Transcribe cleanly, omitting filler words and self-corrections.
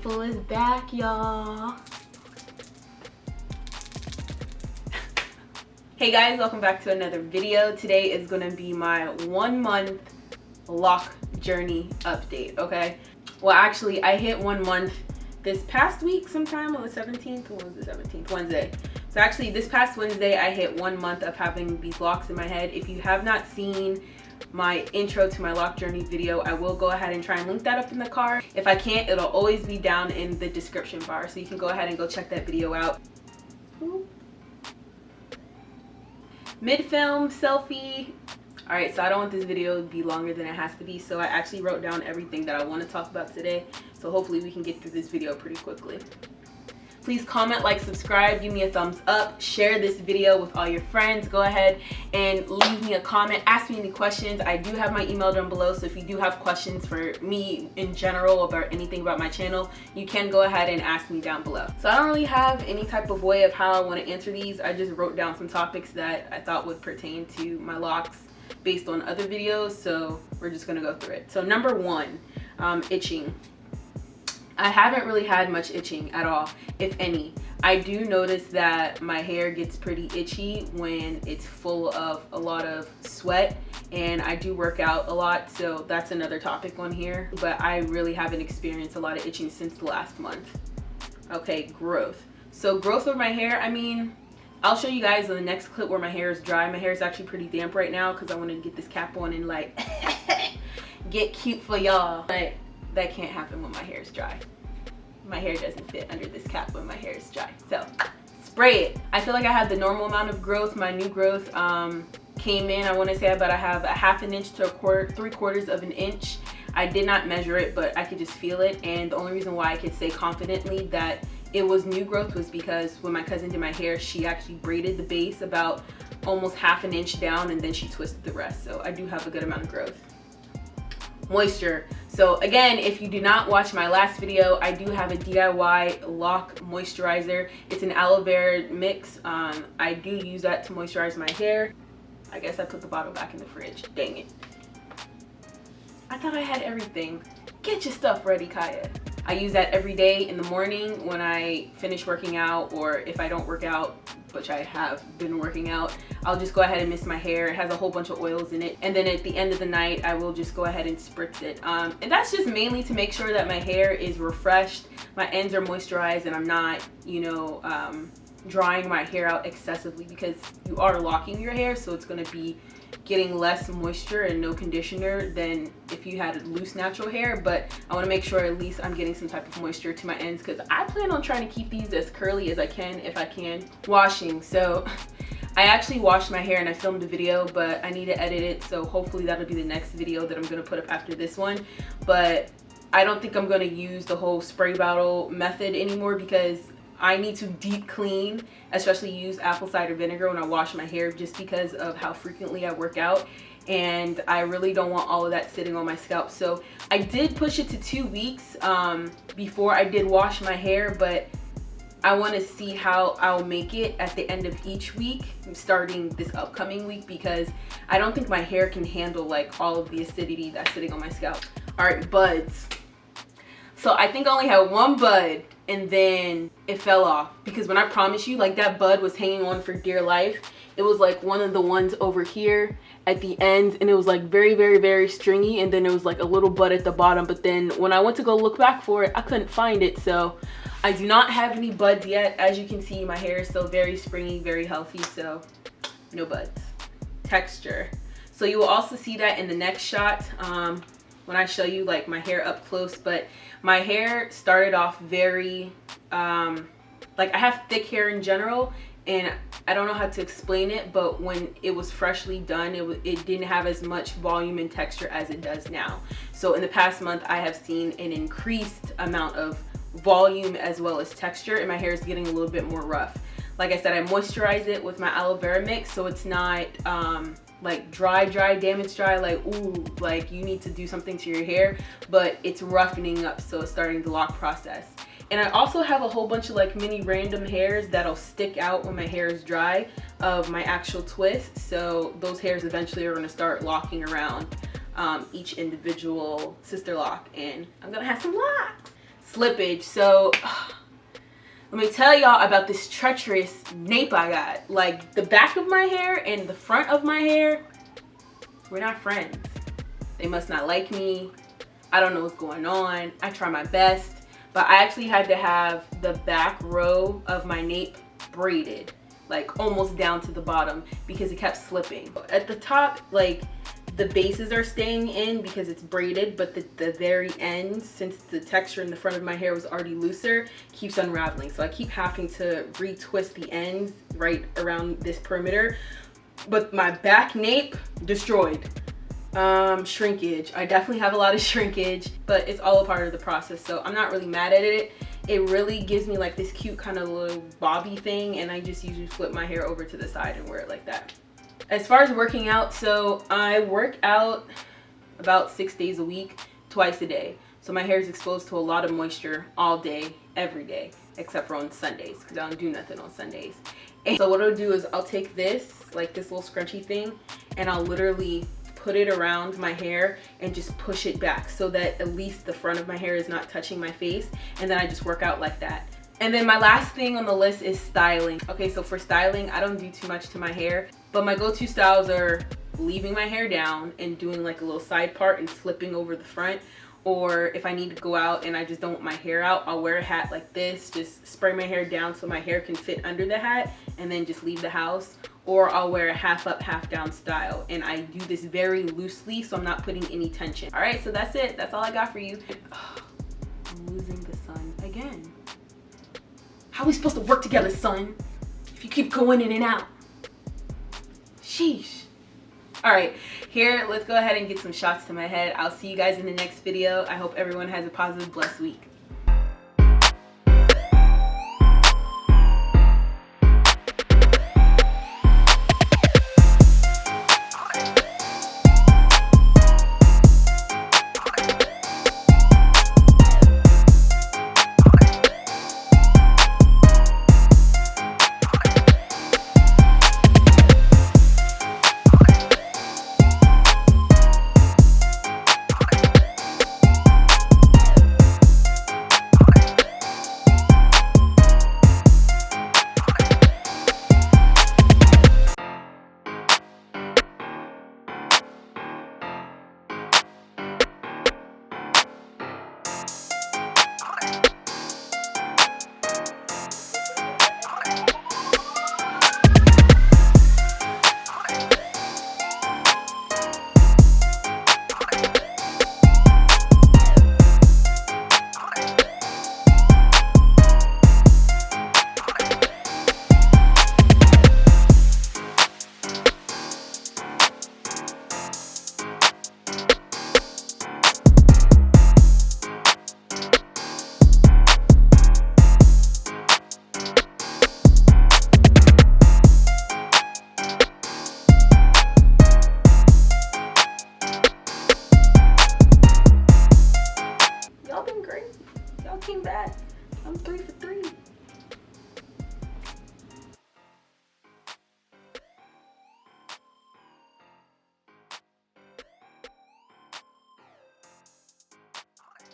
Full is back, y'all. Hey guys, welcome back to another video. Today is gonna be my 1 month lock journey update, okay? Well, actually, I hit 1 month this past week sometime on the 17th. What was the 17th? Wednesday. So actually, this past Wednesday, I hit 1 month of having these locks in my head. If you have not seen my intro to my lock journey video, I will go ahead and try and link that up in the card. If I can't, it'll always be down in the description bar, so you can go ahead and go check that video out. Mid-film selfie. All right, so I don't want this video to be longer than it has to be, so I actually wrote down everything that I want to talk about today, so hopefully we can get through this video pretty quickly. Please comment, like, subscribe, give me a thumbs up, share this video with all your friends. Go ahead and leave me a comment, ask me any questions. I do have my email down below, so if you do have questions for me in general about anything about my channel, you can go ahead and ask me down below. So I don't really have any type of way of how I want to answer these. I just wrote down some topics that I thought would pertain to my locks based on other videos, so we're just gonna go through it. So number one, itching. I haven't really had much itching at all, if any. I do notice that my hair gets pretty itchy when it's full of a lot of sweat, and I do work out a lot, so that's another topic on here. But I really haven't experienced a lot of itching since the last month. Okay, growth. So growth of my hair, I mean, I'll show you guys in the next clip where my hair is dry. My hair is actually pretty damp right now because I want to get this cap on and like get cute for y'all. But that can't happen when my hair is dry. My hair doesn't fit under this cap when my hair is dry. So spray it. I feel like I have the normal amount of growth. My new growth came in, I want to say about I have a 1/2 inch to 3/4 of an inch. I did not measure it, but I could just feel it. And the only reason why I could say confidently that it was new growth was because when my cousin did my hair, she actually braided the base about almost 1/2 inch down, and then she twisted the rest. So I do have a good amount of growth. Moisture. So again, if you do not watch my last video, I do have a DIY lock moisturizer. It's an aloe vera mix. I do use that to moisturize my hair. I guess I put the bottle back in the fridge. Dang it. I thought I had everything. Get your stuff ready, Kaya. I use that every day in the morning when I finish working out, or if I don't work out, which I have been working out, I'll just go ahead and mist my hair. It has a whole bunch of oils in it, and then at the end of the night I will just go ahead and spritz it, and that's just mainly to make sure that my hair is refreshed, my ends are moisturized, and I'm not, you know, drying my hair out excessively, because you are locking your hair, so it's going to be getting less moisture and no conditioner than if you had loose natural hair. But I want to make sure at least I'm getting some type of moisture to my ends, because I plan on trying to keep these as curly as I can if I can. Washing. So I actually washed my hair and I filmed a video, but I need to edit it, so hopefully that'll be the next video that I'm going to put up after this one. But I don't think I'm going to use the whole spray bottle method anymore, because I need to deep clean, especially use apple cider vinegar when I wash my hair, just because of how frequently I work out, and I really don't want all of that sitting on my scalp. So I did push it to 2 weeks before I did wash my hair, but I want to see how I'll make it at the end of each week starting this upcoming week, because I don't think my hair can handle like all of the acidity that's sitting on my scalp. All right, buds. So I think I only had one bud, and then it fell off, because when I promise you, like, that bud was hanging on for dear life. It was like one of the ones over here at the end, and it was like very, very, very stringy, and then it was like a little bud at the bottom. But then when I went to go look back for it, I couldn't find it. So I do not have any buds yet. As you can see, my hair is still very springy, very healthy, so no buds. Texture. So you will also see that in the next shot when I show you like my hair up close. But my hair started off very like, I have thick hair in general, and I don't know how to explain it, but when it was freshly done, it didn't have as much volume and texture as it does now. So in the past month, I have seen an increased amount of volume as well as texture, and my hair is getting a little bit more rough. Like I said, I moisturize it with my aloe vera mix, so it's not like dry, damaged dry, like, ooh, like you need to do something to your hair, but it's roughening up, so it's starting the lock process. And I also have a whole bunch of like mini random hairs that'll stick out when my hair is dry of my actual twist, so those hairs eventually are going to start locking around each individual sister lock, and I'm gonna have some locks. Slippage. So let me tell y'all about this treacherous nape I got. Like, the back of my hair and the front of my hair, we're not friends. They must not like me. I don't know what's going on. I try my best, but I actually had to have the back row of my nape braided, like almost down to the bottom, because it kept slipping. At the top, like, the bases are staying in because it's braided, but the very end, since the texture in the front of my hair was already looser, keeps unraveling. So I keep having to retwist the ends right around this perimeter. But my back nape, destroyed. Shrinkage. I definitely have a lot of shrinkage, but it's all a part of the process, so I'm not really mad at it. It really gives me like this cute kind of little bobby thing, and I just usually flip my hair over to the side and wear it like that. As far as working out, so I work out about 6 days a week, twice a day. So my hair is exposed to a lot of moisture all day, every day, except for on Sundays, because I don't do nothing on Sundays. And so what I'll do is I'll take this, like this little scrunchy thing, and I'll literally put it around my hair and just push it back so that at least the front of my hair is not touching my face, and then I just work out like that. And then my last thing on the list is styling. Okay, so for styling, I don't do too much to my hair, but my go-to styles are leaving my hair down and doing like a little side part and flipping over the front. Or if I need to go out and I just don't want my hair out, I'll wear a hat like this, just spray my hair down so my hair can fit under the hat, and then just leave the house. Or I'll wear a half up, half down style, and I do this very loosely so I'm not putting any tension. All right, so that's it. That's all I got for you. I'm losing the sun again. How are we supposed to work together, son, if you keep going in and out? Sheesh. All right, here, let's go ahead and get some shots to my head. I'll see you guys in the next video. I hope everyone has a positive, blessed week.